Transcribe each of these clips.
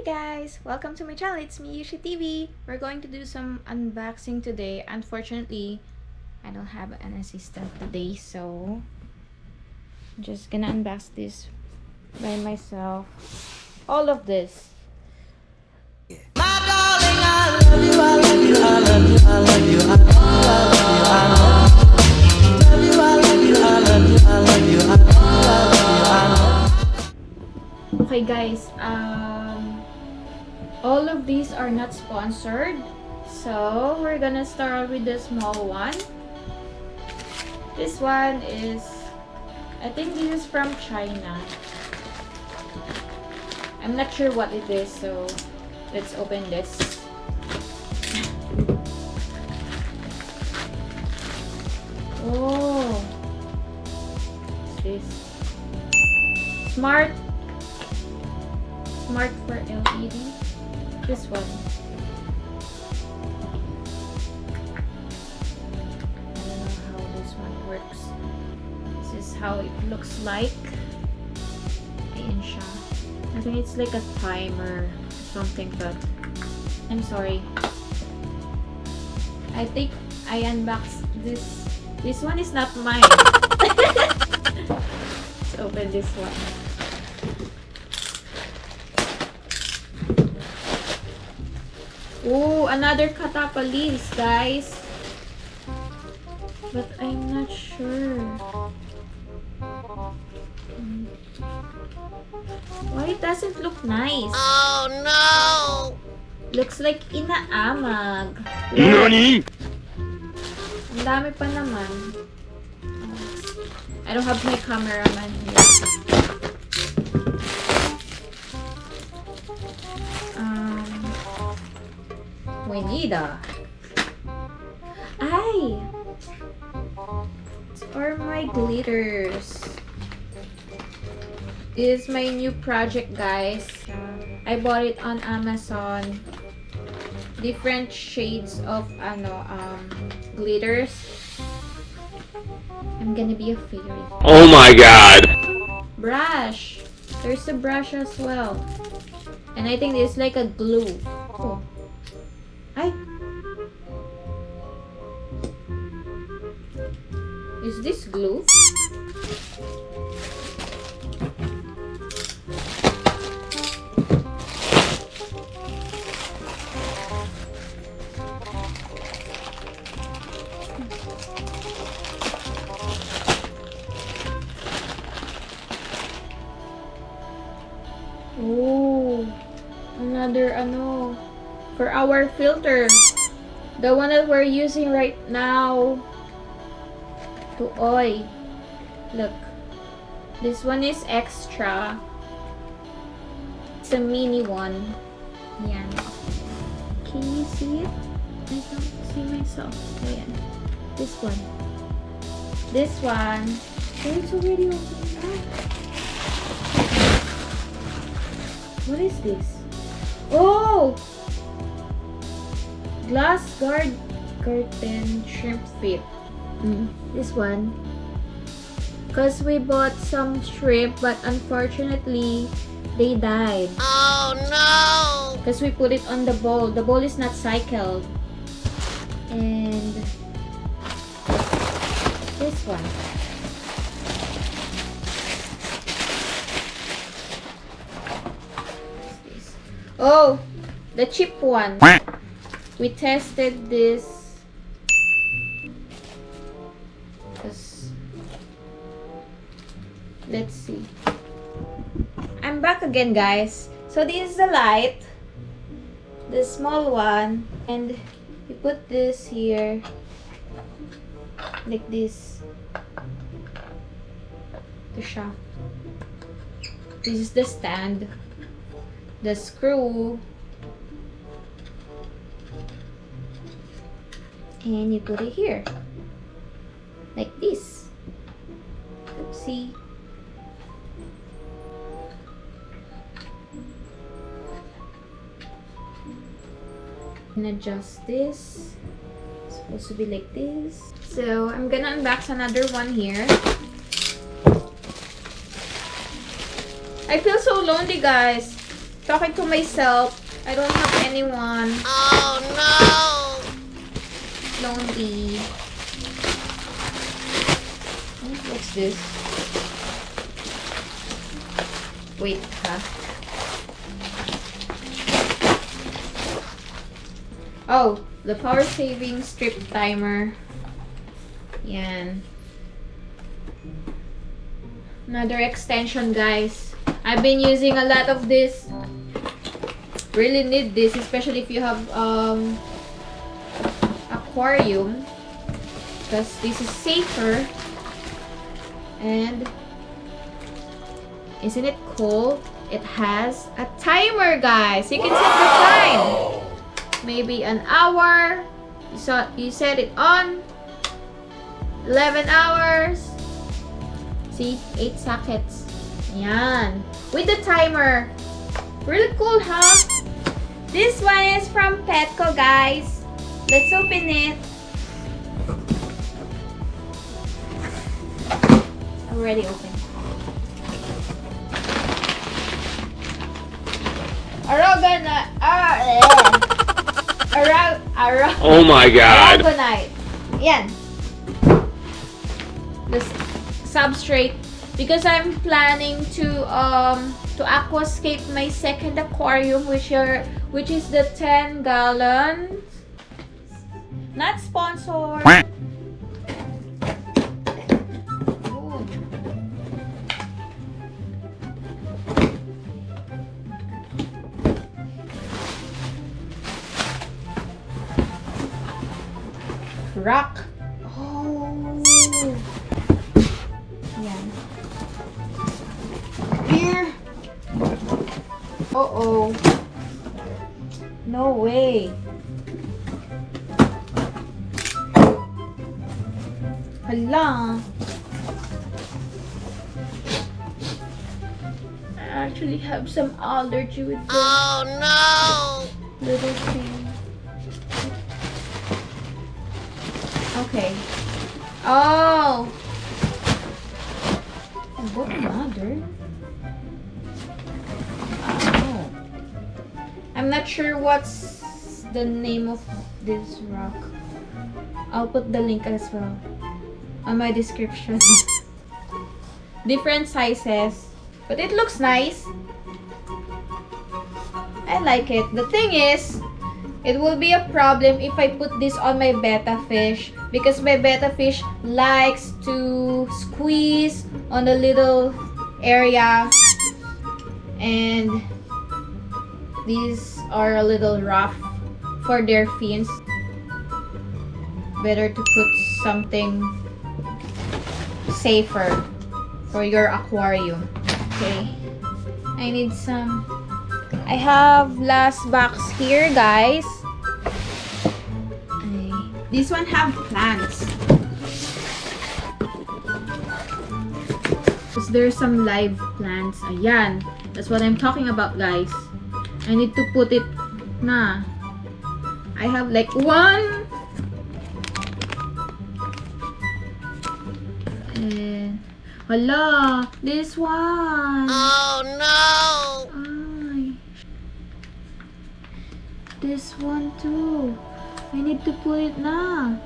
guys! Welcome to my channel. It's me, Yushi TV. We're going to do some unboxing today. Unfortunately, I don't have an assistant today, so I'm just gonna unbox this by myself. All of this. My darling, I love you, I love you, I love you, I love you, I love you, I love you, I love you, I love you, I love you, I love you, I love you. Okay guys, all of these are not sponsored, so we're gonna start with the small one. This one is, I think this is from China. I'm not sure what it is, so let's open this. Oh, what's this? Smart for LED. This one. I don't know how this one works. This is how it looks like. Ayan siya. I think it's like a timer or something, but I'm sorry. I think I unboxed this. This one is not mine. Let's open this one. Oh, another catapalis, guys. But I'm not sure. Why it doesn't look nice? Oh no! Looks like inaamag. NANI?! Ang dami pa naman. I don't have my cameraman here. We need ay! These are my glitters. This is my new project, guys. I bought it on Amazon. Different shades of glitters. I'm gonna be a fairy. Oh my god! Brush. There's a brush as well. And I think it's like a glue. Oh. Ay. Is this glue? Oh, another for our filter, the one that we're using right now to oil. Look, this one is extra. It's a mini one. Yan. Can you see it? I don't see myself. Ayan. This one. This one. Oh, it's already open. What is this? Oh! Glass curtain shrimp feet. This one. Because we bought some shrimp, but unfortunately, they died. Oh no! Because we put it on the bowl. The bowl is not cycled. And this one. Oh, the cheap one. We tested this. Let's see. I'm back again, guys. So this is the light, the small one, and you put this here like this. The shaft. This is the stand. The screw, and you put it here like this. Oopsie. And adjust this. It's supposed to be like this. So I'm gonna unbox another one here. I feel so lonely, guys. talking to myself. I don't have anyone. Oh no! Lonely. What's this? Wait, huh? Oh, the power saving strip timer. Yan. Another extension, guys. I've been using a lot of this. Really need this, especially if you have aquarium, because this is safer. And isn't it cool? It has a timer, guys. You can set the time. Maybe an hour. You set it on 11 hours. See, 8 sockets. Yan. With the timer. Really cool, huh? This one is from Petco, guys. Let's open it. Already open. Oh my god. Aragonite. Yan. The substrate. Because I'm planning to aquascape my second aquarium, which is the 10-gallon. Not sponsored. Ooh. Rock. Oh. Yan. Here. Uh-oh. No way. Hala. I actually have some allergy with this Oh no! little thing. Okay. Oh! What mother? Oh. I'm not sure what's the name of this rock. I'll put the link as well on my description. Different sizes, but it looks nice. I like it. The thing is, it will be a problem if I put this on my betta fish, because my betta fish likes to squeeze on the little area, and these are a little rough for their fins. Better to put something safer for your aquarium. Okay, I need some. I have last box here, guys. This one have plants. Because there's some live plants. Ayan. That's what I'm talking about, guys. I need to put it na. I have like one. And hala, this one. Oh no! Ay. This one too. I need to put it na.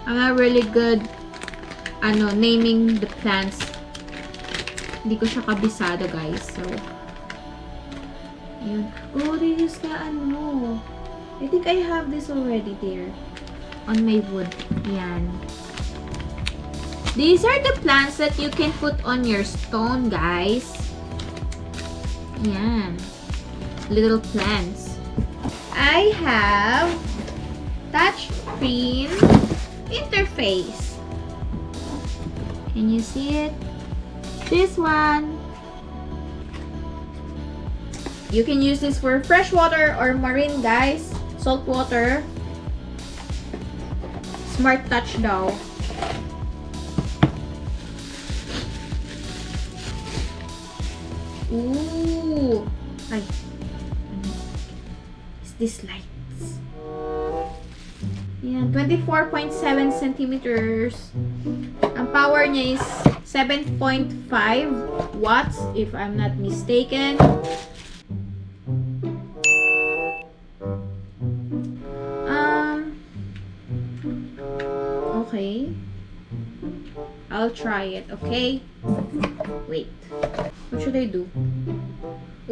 I'm not really good naming the plants. Hindi ko siya kabisado, guys. So, yun. Oh, this is the I think I have this already there. On my wood. Yan. These are the plants that you can put on your stone, guys. Yan. Little plants. I have touchscreen interface. Can you see it? This one. You can use this for freshwater or marine, guys. Salt water. Smart touch daw. Ooh. Ay. Is this lights? Yan, 24.7 centimeters. Ang power niya is 7.5 watts, if I'm not mistaken. I'll try it, okay? Wait. What should I do?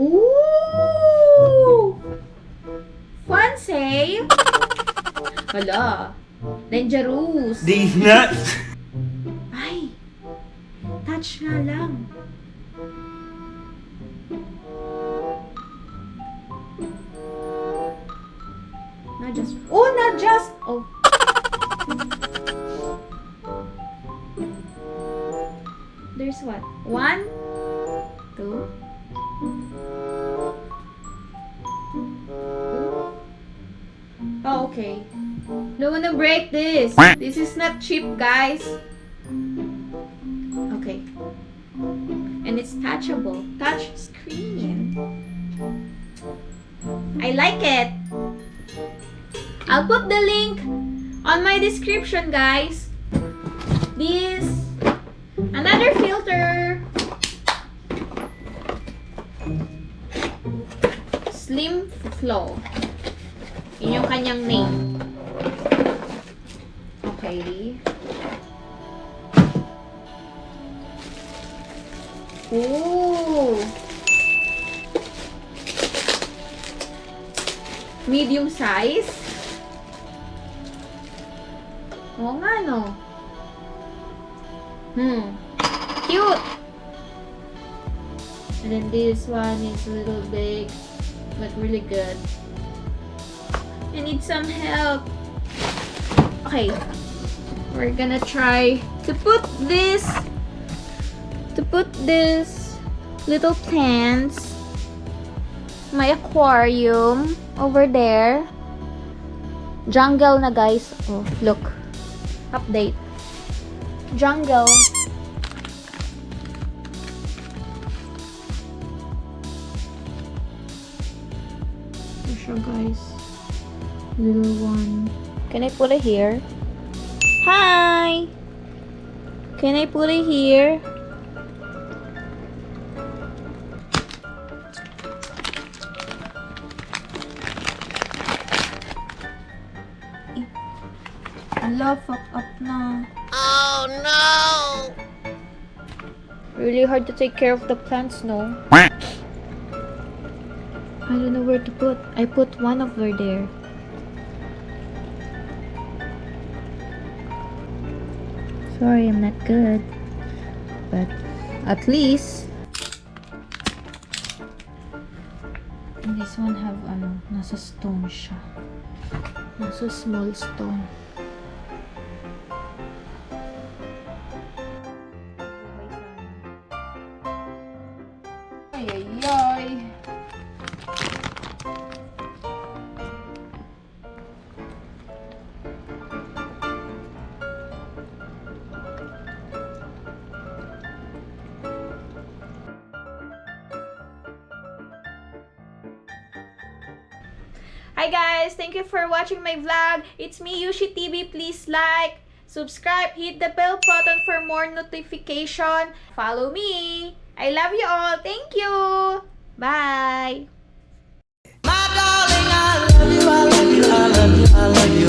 Ooh! Fancy! Hala. Dangerous. These nuts. Ay! Touch nga lang. Not just... Oh, not just... Oh. There's what? 1, 2. Oh, okay. Don't wanna break this. This is not cheap, guys. Okay. And it's touchable. Touch screen. I like it. I'll put the link on my description, guys. This another filter. Slim Flow. Yun yung kanyang name. Okay. Ooh. Medium size. Oo nga, no? Cute! And then this one is a little big, but really good. I need some help. Okay. We're gonna try to put this little plants, my aquarium over there. Jungle na, guys. Oh, look. Update. Jungle. Ito siya, guys. Little one. Can I put it here? Hi! Can I put it here? Ala, fuck up na. Oh no! Really hard to take care of the plants, no? I don't know where to put. I put one over there. Sorry, I'm not good. But at least. And this one have nasa stone siya. Nasa small stone. Ay, ay, ay. Hi guys! Thank you for watching my vlog. It's me, Yushi TV. Please like, subscribe, hit the bell button for more notification. Follow me. I love you all. Thank you. Bye. My darling, I love you, I love you, I love you, I love you.